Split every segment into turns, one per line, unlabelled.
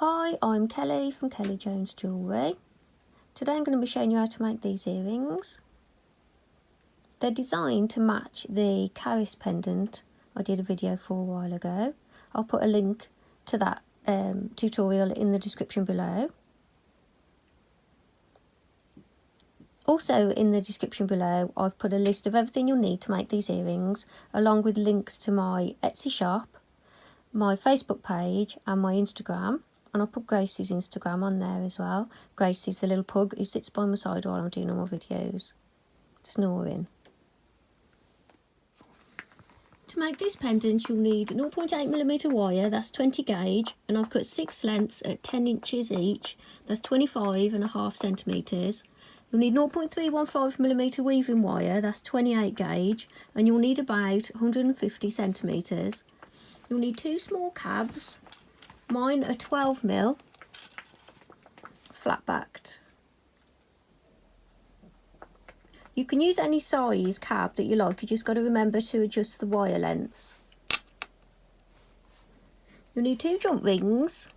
Hi, I'm Kelly from Kelly Jones Jewellery. Today I'm going to be showing you how to make these earrings. They're designed to match the Carys pendant I did a video for a while ago. I'll put a link to that tutorial in the description below. Also in the description below I've put a list of everything you'll need to make these earrings, along with links to my Etsy shop, my Facebook page and my Instagram. And I'll put Gracie's Instagram on there as well. Gracie's the little pug who sits by my side while I'm doing all my videos, snoring. To make this pendant you'll need 0.8mm wire, that's 20 gauge, and I've cut 6 lengths at 10 inches each, that's 25.5 centimetres. You'll need 0.315mm weaving wire, that's 28 gauge, and you'll need about 150 centimetres. You'll need 2 small cabs. Mine are 12mm, flat backed. You can use any size cab that you like, you just got to remember to adjust the wire lengths. You'll need 2 jump rings.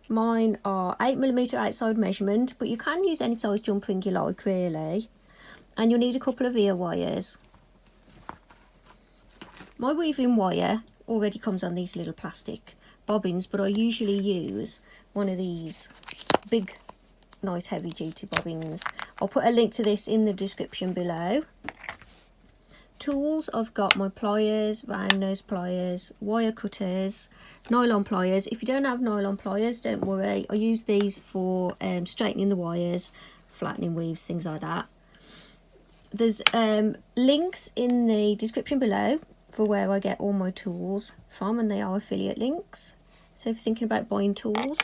Mine are 8mm outside measurement, but you can use any size jump ring you like really. And you'll need a couple of ear wires. My weaving wire already comes on these little plastic bobbins, but I usually use one of these big, nice heavy duty bobbins. I'll put a link to this in the description below. Tools, I've got my pliers, round nose pliers, wire cutters, nylon pliers. If you don't have nylon pliers, don't worry, I use these for straightening the wires, flattening weaves, things like that. There's links in the description below for where I get all my tools from, and they are affiliate links. So if you're thinking about buying tools,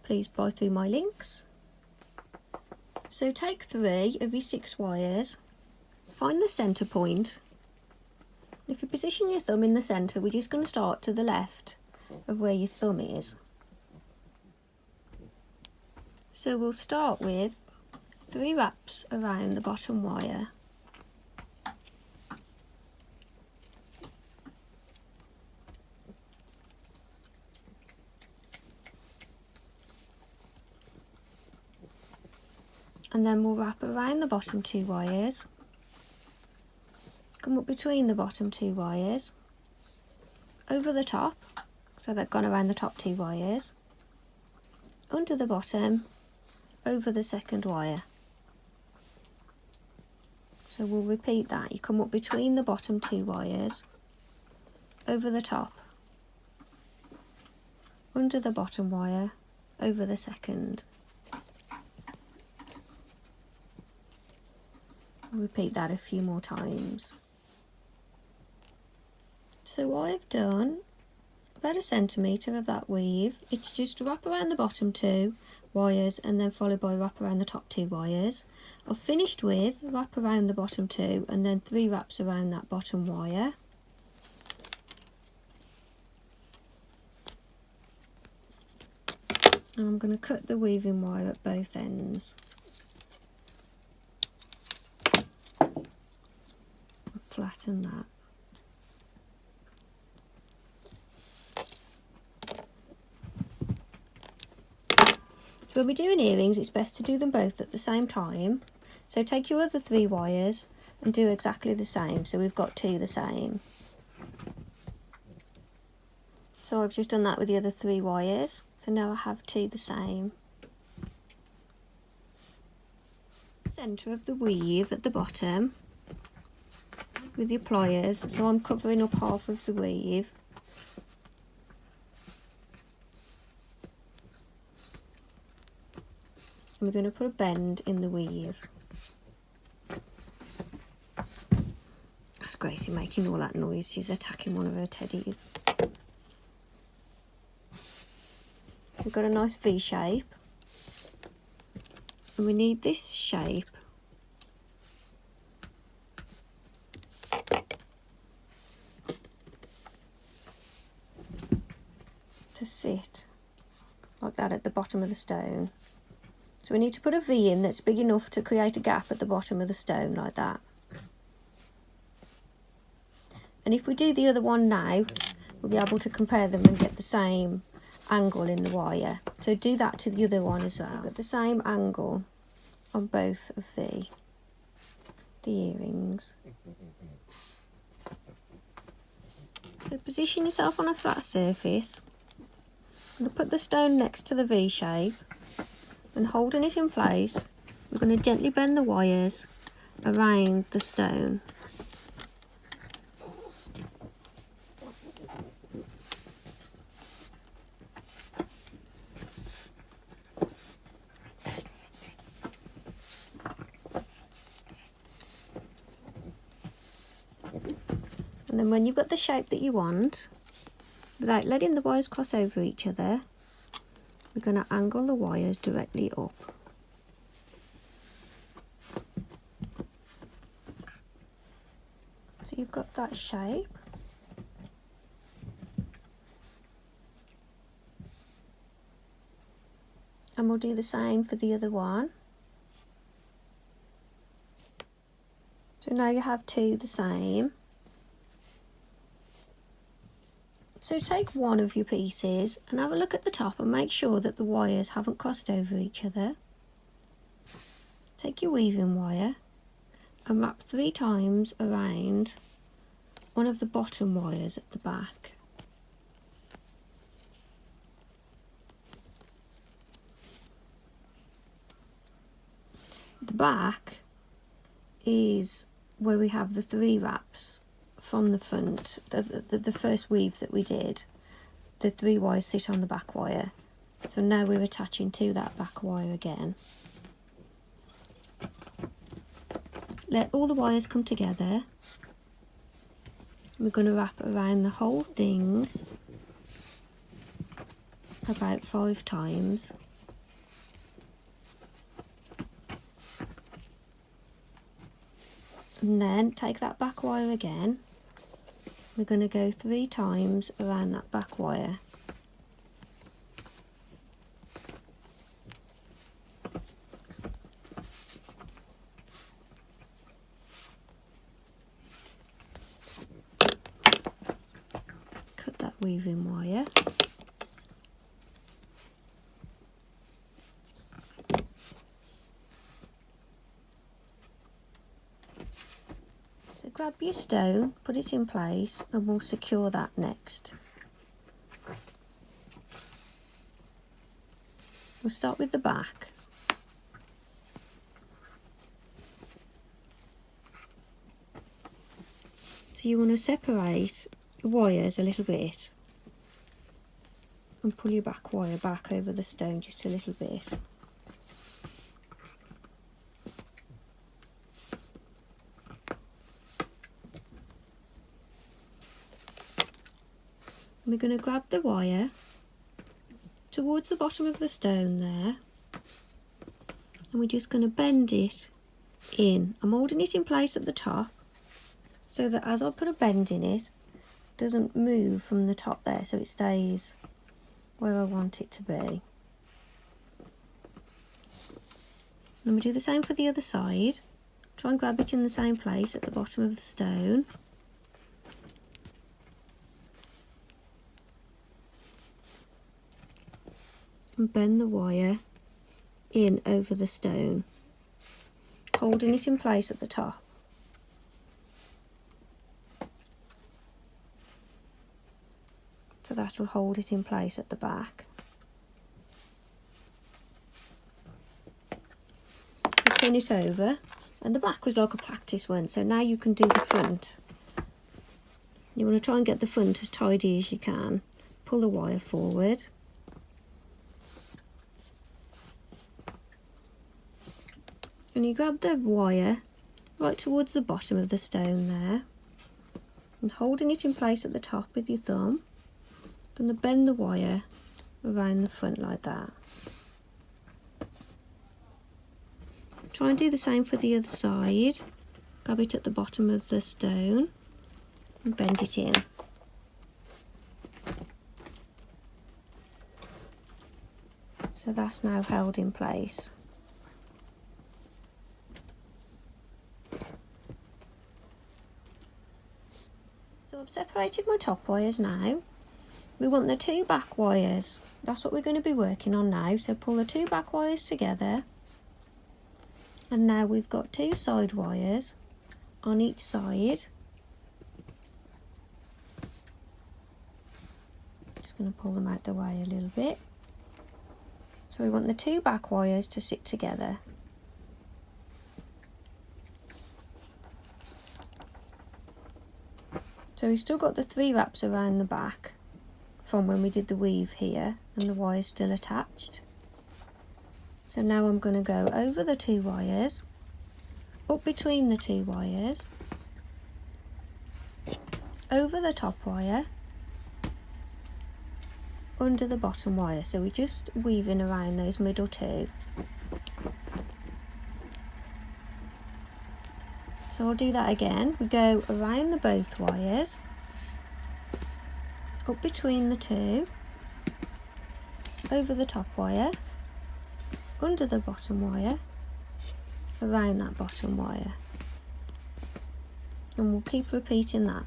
please buy through my links. So take 3 of your 6 wires, find the centre point. If you position your thumb in the centre, we're just going to start to the left of where your thumb is. So we'll start with 3 wraps around the bottom wire. And then we'll wrap around the bottom 2 wires, come up between the bottom 2 wires, over the top, so they've gone around the top 2 wires, under the bottom, over the second wire. So we'll repeat that. You come up between the bottom 2 wires, over the top, under the bottom wire, over the second. Repeat that a few more times. So I've done about 1 centimetre of that weave. It's just wrap around the bottom 2 wires and then followed by wrap around the top 2 wires. I've finished with wrap around the bottom 2 and then 3 wraps around that bottom wire. And I'm going to cut the weaving wire at both ends. Flatten that. So when we're doing earrings, it's best to do them both at the same time. So take your other 3 wires and do exactly the same. So we've got 2 the same. So I've just done that with the other 3 wires. So now I have 2 the same. Centre of the weave at the bottom with your pliers, so I'm covering up half of the weave. And we're going to put a bend in the weave. That's Gracie making all that noise, she's attacking one of her teddies. We've got a nice V shape, and we need this shape to sit like that at the bottom of the stone. So we need to put a V in that's big enough to create a gap at the bottom of the stone like that. And if we do the other one now, we'll be able to compare them and get the same angle in the wire. So do that to the other one as well. So got the same angle on both of the earrings. So position yourself on a flat surface. I'm going to put the stone next to the V shape, and holding it in place, we're going to gently bend the wires around the stone. And then when you've got the shape that you want, without letting the wires cross over each other, we're going to angle the wires directly up. So you've got that shape. And we'll do the same for the other one. So now you have two the same. So take one of your pieces and have a look at the top and make sure that the wires haven't crossed over each other. Take your weaving wire and wrap 3 times around one of the bottom wires at the back. The back is where we have the 3 wraps from the front, the first weave that we did. The 3 wires sit on the back wire. So now we're attaching to that back wire again. Let all the wires come together. We're going to wrap around the whole thing about 5 times. And then take that back wire again. We're going to go 3 times around that back wire. Cut that weaving wire. So grab your stone, put it in place, and we'll secure that next. We'll start with the back. So you want to separate the wires a little bit and pull your back wire back over the stone just a little bit. We're going to grab the wire towards the bottom of the stone there, and we're just going to bend it in. I'm holding it in place at the top so that as I put a bend in it, it doesn't move from the top there, so it stays where I want it to be. And we do the same for the other side. Try and grab it in the same place at the bottom of the stone. And bend the wire in over the stone, holding it in place at the top. So that will hold it in place at the back. So turn it over, and the back was like a practice one, so now you can do the front. You want to try and get the front as tidy as you can. Pull the wire forward. And you grab the wire right towards the bottom of the stone there, and holding it in place at the top with your thumb, going to bend the wire around the front like that. Try and do the same for the other side. Grab it at the bottom of the stone and bend it in. So that's now held in place. So I've separated my top wires now, we want the 2 back wires. That's what we're going to be working on now. So pull the 2 back wires together, and now we've got 2 side wires on each side. Just going to pull them out the way a little bit. So we want the 2 back wires to sit together. So we've still got the 3 wraps around the back from when we did the weave here, and the wire's still attached. So now I'm going to go over the 2 wires, up between the 2 wires, over the top wire, under the bottom wire. So we're just weaving around those middle 2. So I'll do that again. We go around the both wires, up between the 2, over the top wire, under the bottom wire, around that bottom wire, and we'll keep repeating that.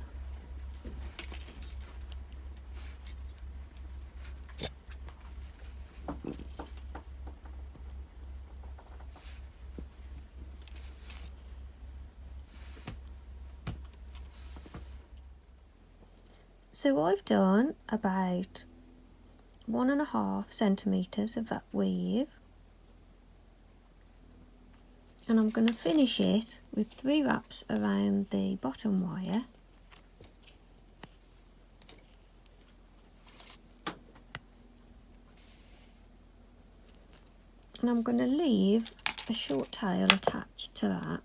So I've done about 1.5 centimetres of that weave, and I'm going to finish it with 3 wraps around the bottom wire, and I'm going to leave a short tail attached to that.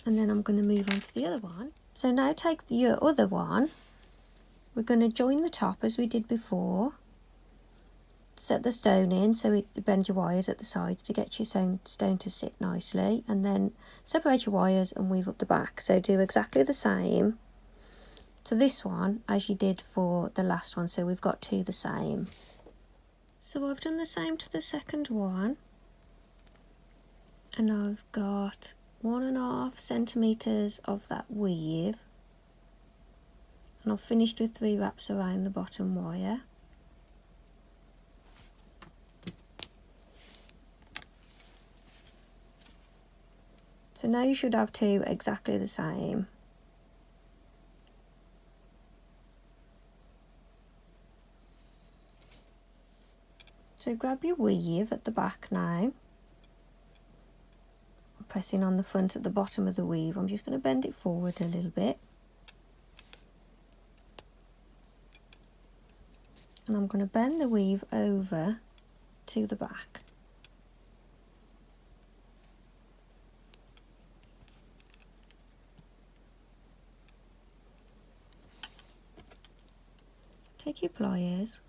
And then I'm going to move on to the other one. So now take your other one, we're going to join the top as we did before, set the stone in, so it bend your wires at the sides to get your stone to sit nicely, and then separate your wires and weave up the back. So do exactly the same to this one as you did for the last one, so we've got 2 the same. So I've done the same to the second one, and I've got 1.5 centimetres of that weave, and I've finished with 3 wraps around the bottom wire. So now you should have 2 exactly the same. So grab your weave at the back now, pressing on the front at the bottom of the weave. I'm just going to bend it forward a little bit, and I'm going to bend the weave over to the back. Take your pliers,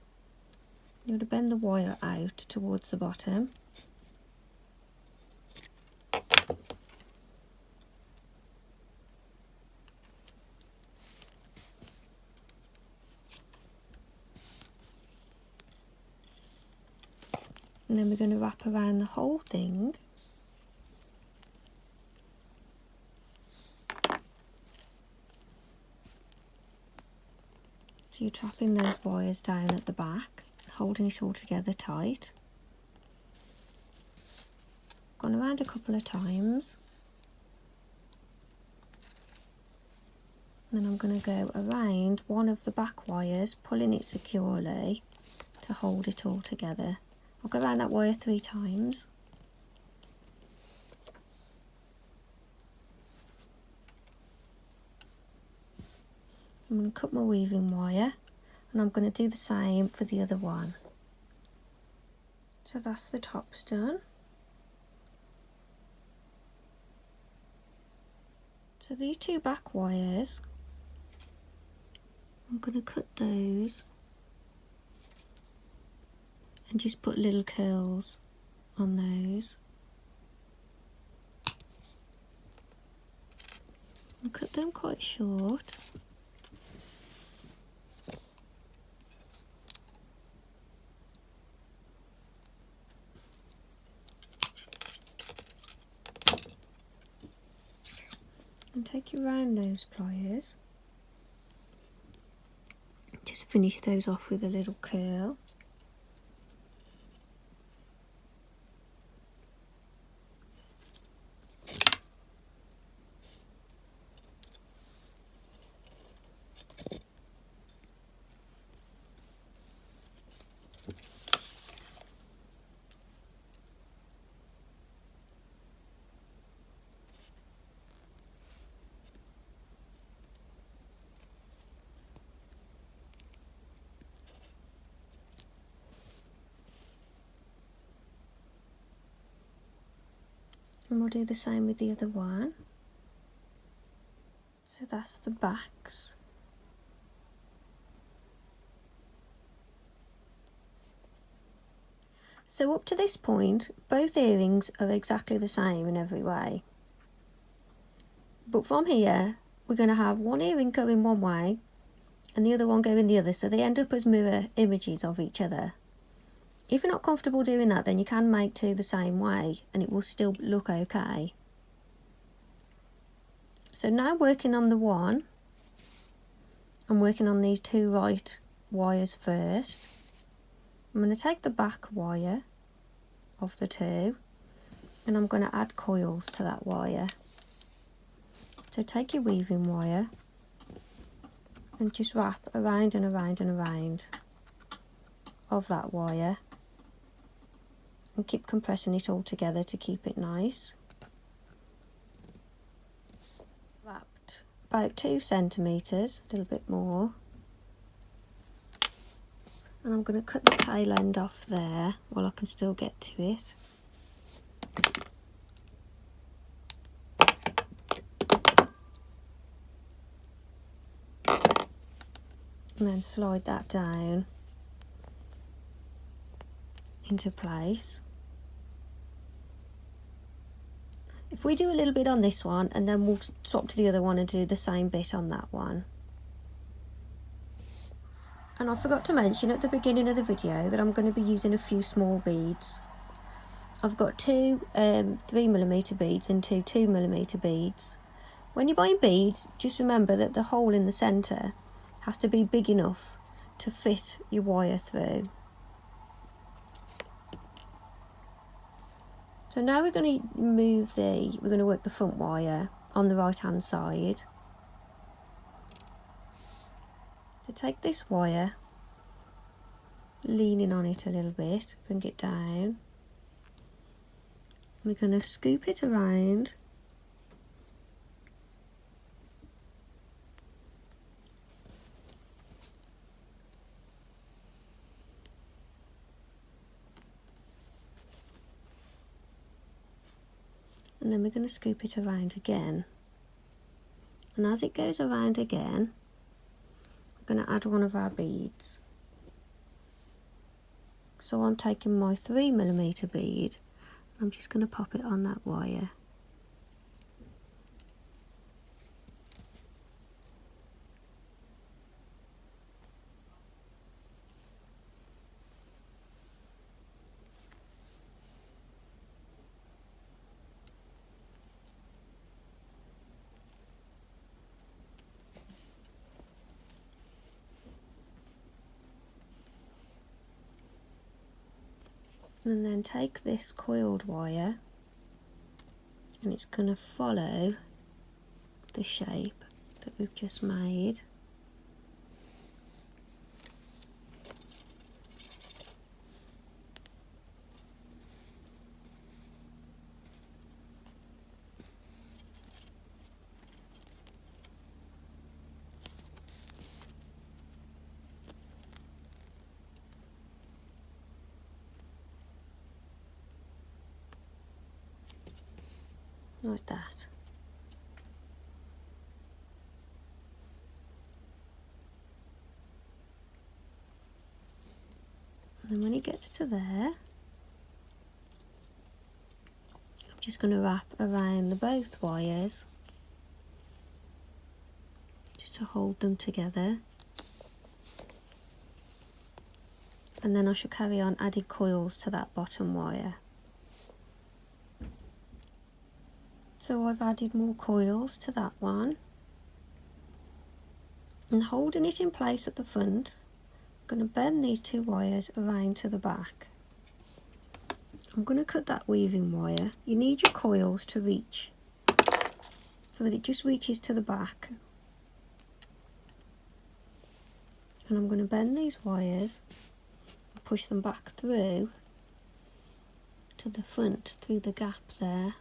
you're going to bend the wire out towards the bottom. And then we're going to wrap around the whole thing. So you're trapping those wires down at the back, holding it all together tight. Gone around a couple of times. And then I'm going to go around one of the back wires, pulling it securely to hold it all together. I'll go around that wire 3 times. I'm going to cut my weaving wire, and I'm going to do the same for the other one. So that's the tops done. So these 2 back wires, I'm going to cut those and just put little curls on those. I'll cut them quite short. And take your round nose pliers. Just finish those off with a little curl. And we'll do the same with the other one. So that's the backs. So up to this point, both earrings are exactly the same in every way. But from here, we're going to have one earring going one way and the other one going the other, so they end up as mirror images of each other. If you're not comfortable doing that, then you can make two the same way and it will still look okay. So now working on the one, I'm working on these two right wires first. I'm going to take the back wire of the two and I'm going to add coils to that wire. So take your weaving wire and just wrap around and around and around of that wire and keep compressing it all together to keep it nice. Wrapped about 2 centimetres, a little bit more. And I'm going to cut the tail end off there while I can still get to it. And then slide that down into place. If we do a little bit on this one and then we'll swap to the other one and do the same bit on that one. And I forgot to mention at the beginning of the video that I'm going to be using a few small beads. I've got two 3mm beads and two 2mm beads. When you're buying beads, just remember that the hole in the centre has to be big enough to fit your wire through. So now we're going to work the front wire on the right hand side. To take this wire, leaning on it a little bit, bring it down. We're going to scoop it around. And then we're going to scoop it around again. And as it goes around again, we're going to add one of our beads. So I'm taking my 3mm bead, I'm just going to pop it on that wire. And then take this coiled wire and it's going to follow the shape that we've just made. Like that. And then when it gets to there, I'm just going to wrap around the both wires just to hold them together. And then I shall carry on adding coils to that bottom wire. So I've added more coils to that one, and holding it in place at the front, I'm going to bend these 2 wires around to the back. I'm going to cut that weaving wire. You need your coils to reach so that it just reaches to the back. And I'm going to bend these wires and push them back through to the front, through the gap there,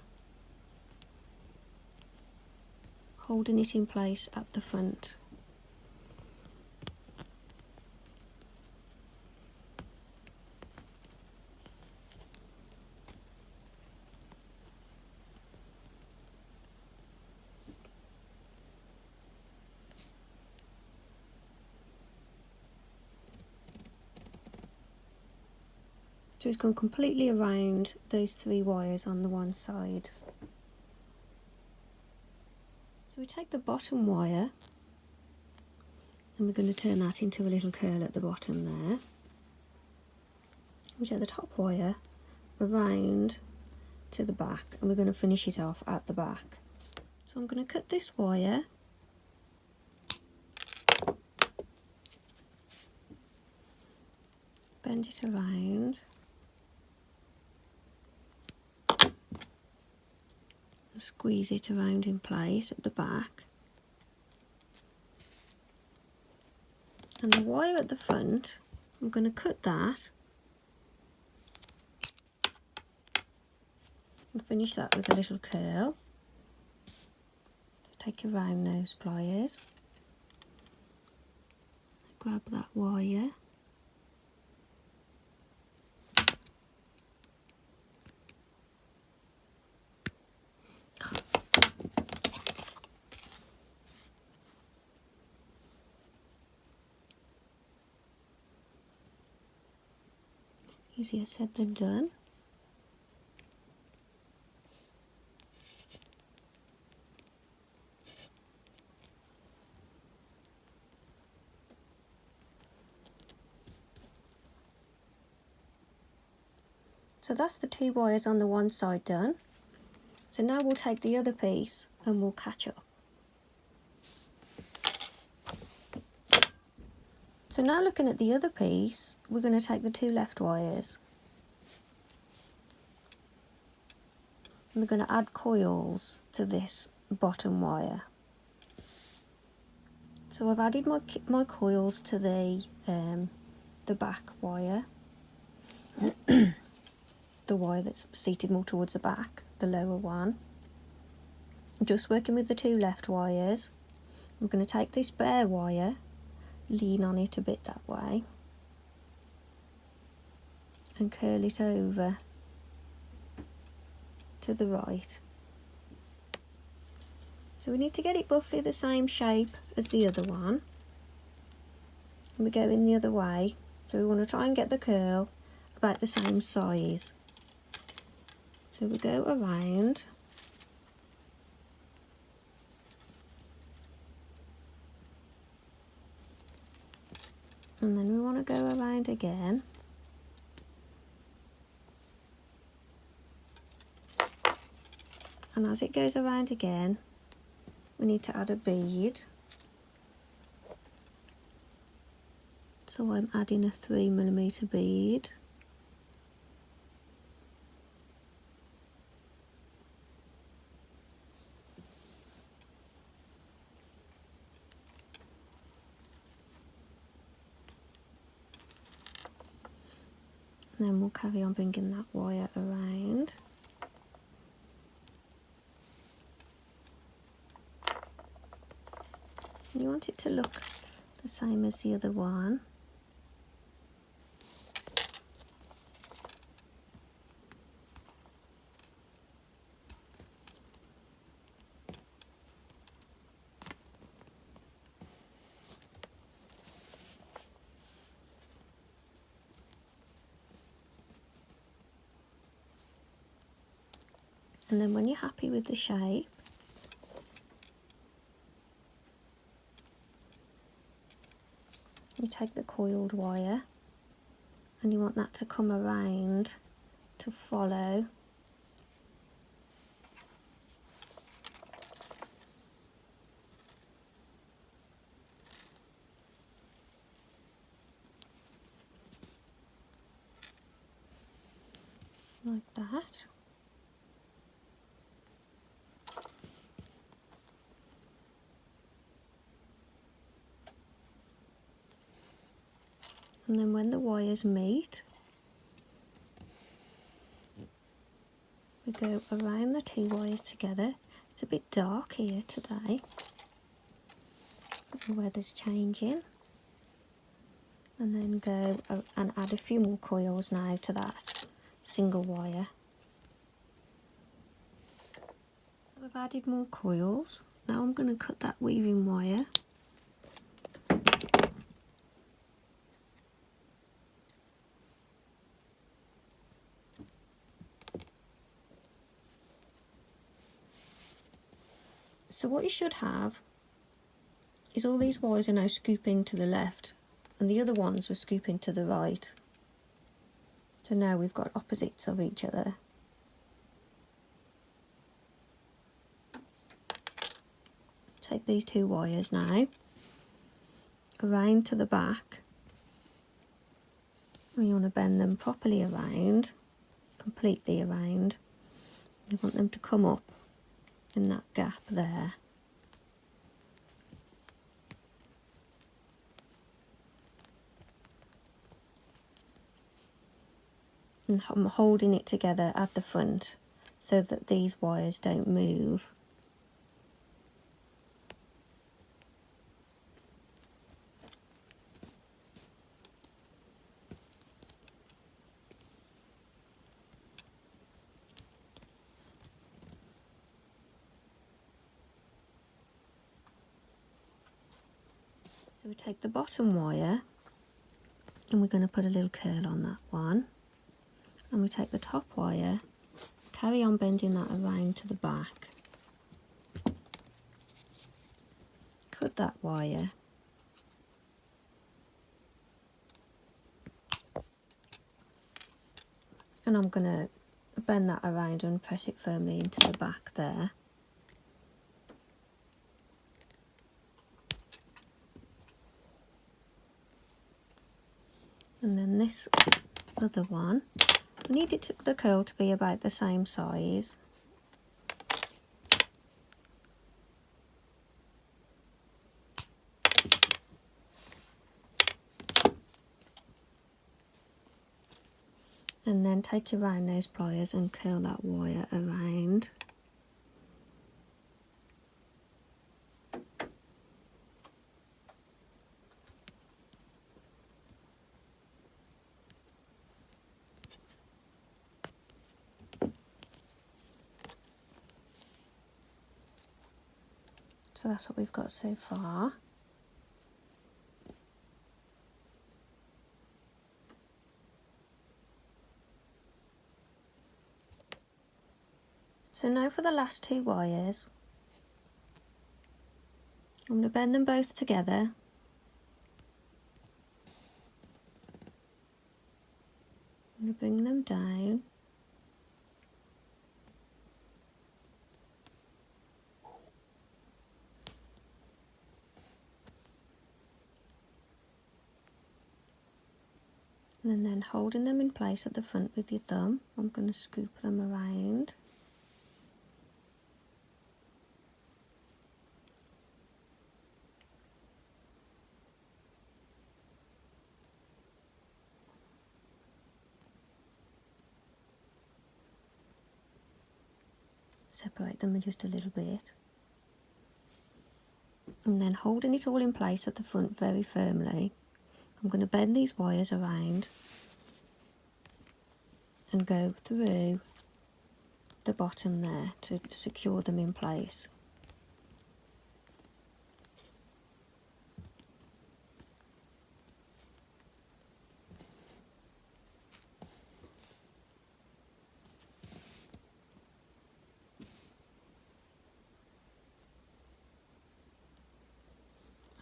holding it in place at the front. So it's gone completely around those 3 wires on the one side. So we take the bottom wire and we're going to turn that into a little curl at the bottom there. We take the top wire around to the back and we're going to finish it off at the back. So I'm going to cut this wire, bend it around, squeeze it around in place at the back, and the wire at the front, I'm going to cut that and finish that with a little curl. So take your round nose pliers, grab that wire, easier said than done. So that's the 2 wires on the one side done. So now we'll take the other piece and we'll catch up. So now looking at the other piece, we're going to take the 2 left wires and we're going to add coils to this bottom wire. So I've added my coils to the back wire, the wire that's seated more towards the back, the lower one. I'm just working with the 2 left wires. I'm going to take this bare wire, lean on it a bit that way and curl it over to the right. So we need to get it roughly the same shape as the other one, and we go in the other way, so we want to try and get the curl about the same size. So we go around and then we want to go around again, and as it goes around again we need to add a bead. So I'm adding a 3mm bead. And then we'll carry on bringing that wire around. And you want it to look the same as the other one. And then when you're happy with the shape, you take the coiled wire and you want that to come around to follow like that. And then when the wires meet, we go around the two wires together. It's a bit dark here today. The weather's changing. And then go and add a few more coils now to that single wire. So I've added more coils. Now I'm going to cut that weaving wire. So what you should have is all these wires are now scooping to the left and the other ones were scooping to the right. So now we've got opposites of each other. Take these two wires now, around to the back. And you want to bend them properly around, completely around. You want them to come up in that gap there. And I'm holding it together at the front so that these wires don't move. So we take the bottom wire and we're going to put a little curl on that one. And we take the top wire, carry on bending that around to the back. Cut that wire. And I'm going to bend that around and press it firmly into the back there. And then this other one, I need the curl to be about the same size. And then take your round nose pliers and curl that wire around. So that's what we've got so far. So now for the last two wires, I'm going to bend them both together. I'm going to bring them down. And then holding them in place at the front with your thumb, I'm going to scoop them around. Separate them just a little bit. And then holding it all in place at the front very firmly, I'm going to bend these wires around and go through the bottom there to secure them in place.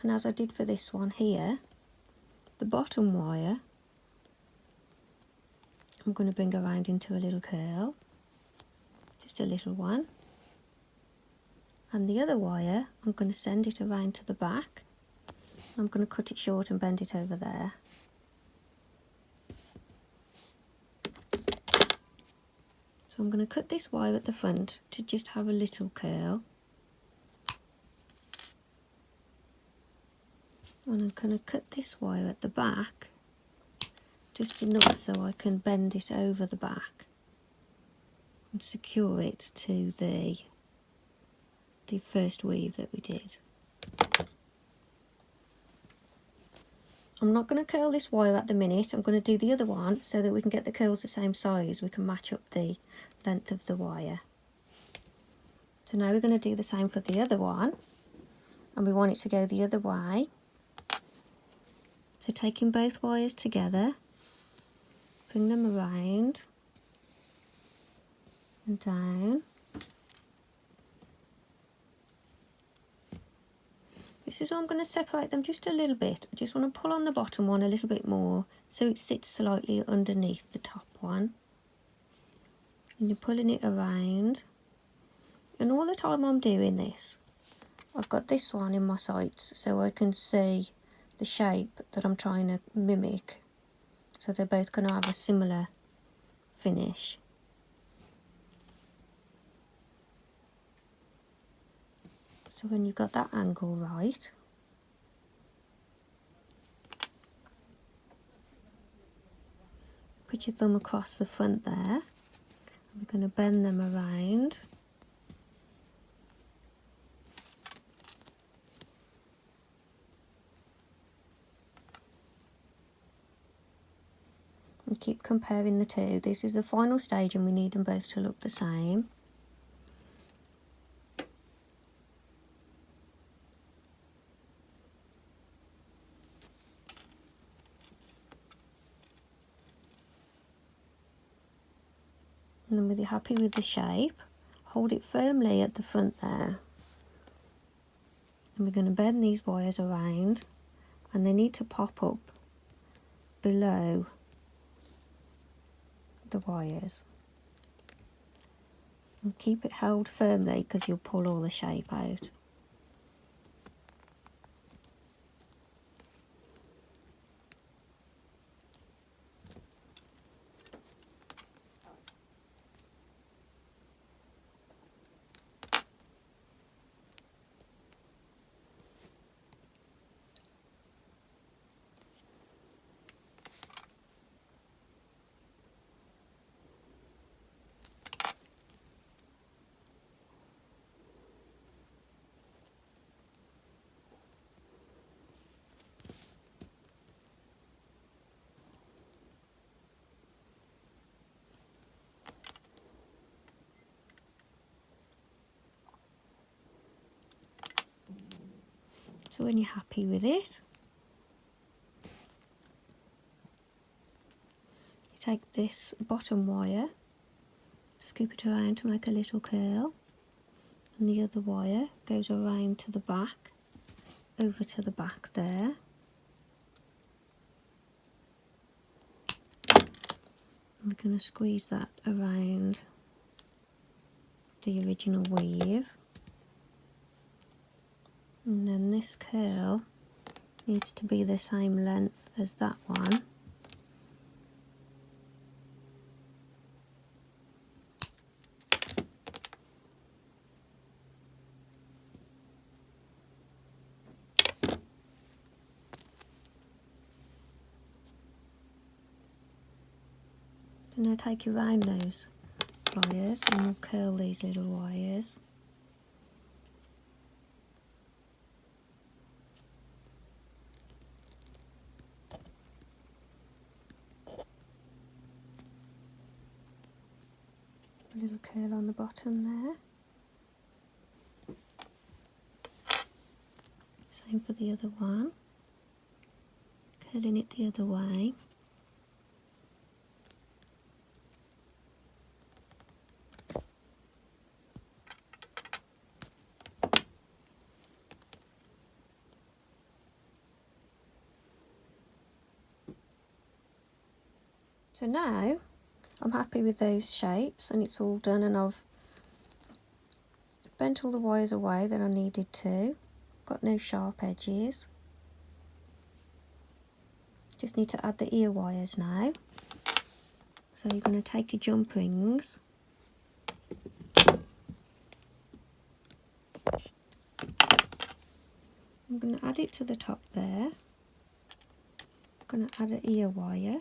And as I did for this one here, the bottom wire I'm going to bring around into a little curl, just a little one, and the other wire I'm going to send it around to the back. I'm going to cut it short and bend it over there. So I'm going to cut this wire at the front to just have a little curl. And I'm going to cut this wire at the back just enough so I can bend it over the back and secure it to the first weave that we did. I'm not going to curl this wire at the minute. I'm going to do the other one so that we can get the curls the same size. We can match up the length of the wire. So now we're going to do the same for the other one, and we want it to go the other way. So taking both wires together, bring them around and down. This is where I'm going to separate them just a little bit. I just want to pull on the bottom one a little bit more so it sits slightly underneath the top one. And you're pulling it around. And all the time I'm doing this, I've got this one in my sights so I can see the shape that I'm trying to mimic. So they're both going to have a similar finish. So when you've got that angle right, put your thumb across the front there. We're going to bend them around. And keep comparing the two. This is the final stage and we need them both to look the same. And then when you're happy with the shape, hold it firmly at the front there. And we're going to bend these wires around, and they need to pop up below the wires. And keep it held firmly because you'll pull all the shape out. So when you're happy with it, you take this bottom wire, scoop it around to make a little curl, and the other wire goes around to the back, over to the back there. I'm going to squeeze that around the original weave. And then this curl needs to be the same length as that one. So now take your round nose pliers and we'll curl these little wires. A little curl on the bottom there. Same for the other one. Curling it the other way. So now I'm happy with those shapes and it's all done, and I've bent all the wires away that I needed to. Got no sharp edges. Just need to add the ear wires now. So you're going to take your jump rings I'm going to add it to the top there. I'm going to add an ear wire.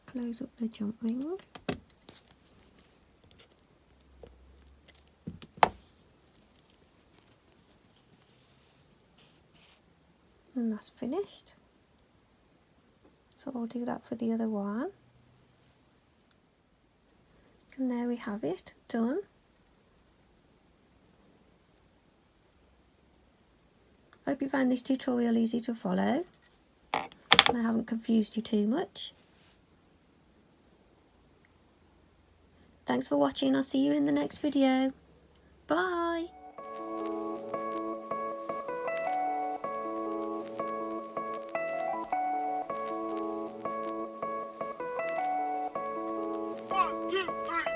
Close up the jump ring. And that's finished. So I'll do that for the other one. And there we have it, done. Hope you found this tutorial easy to follow and I haven't confused you too much. Thanks for watching. I'll see you in the next video. Bye!
One, two, three.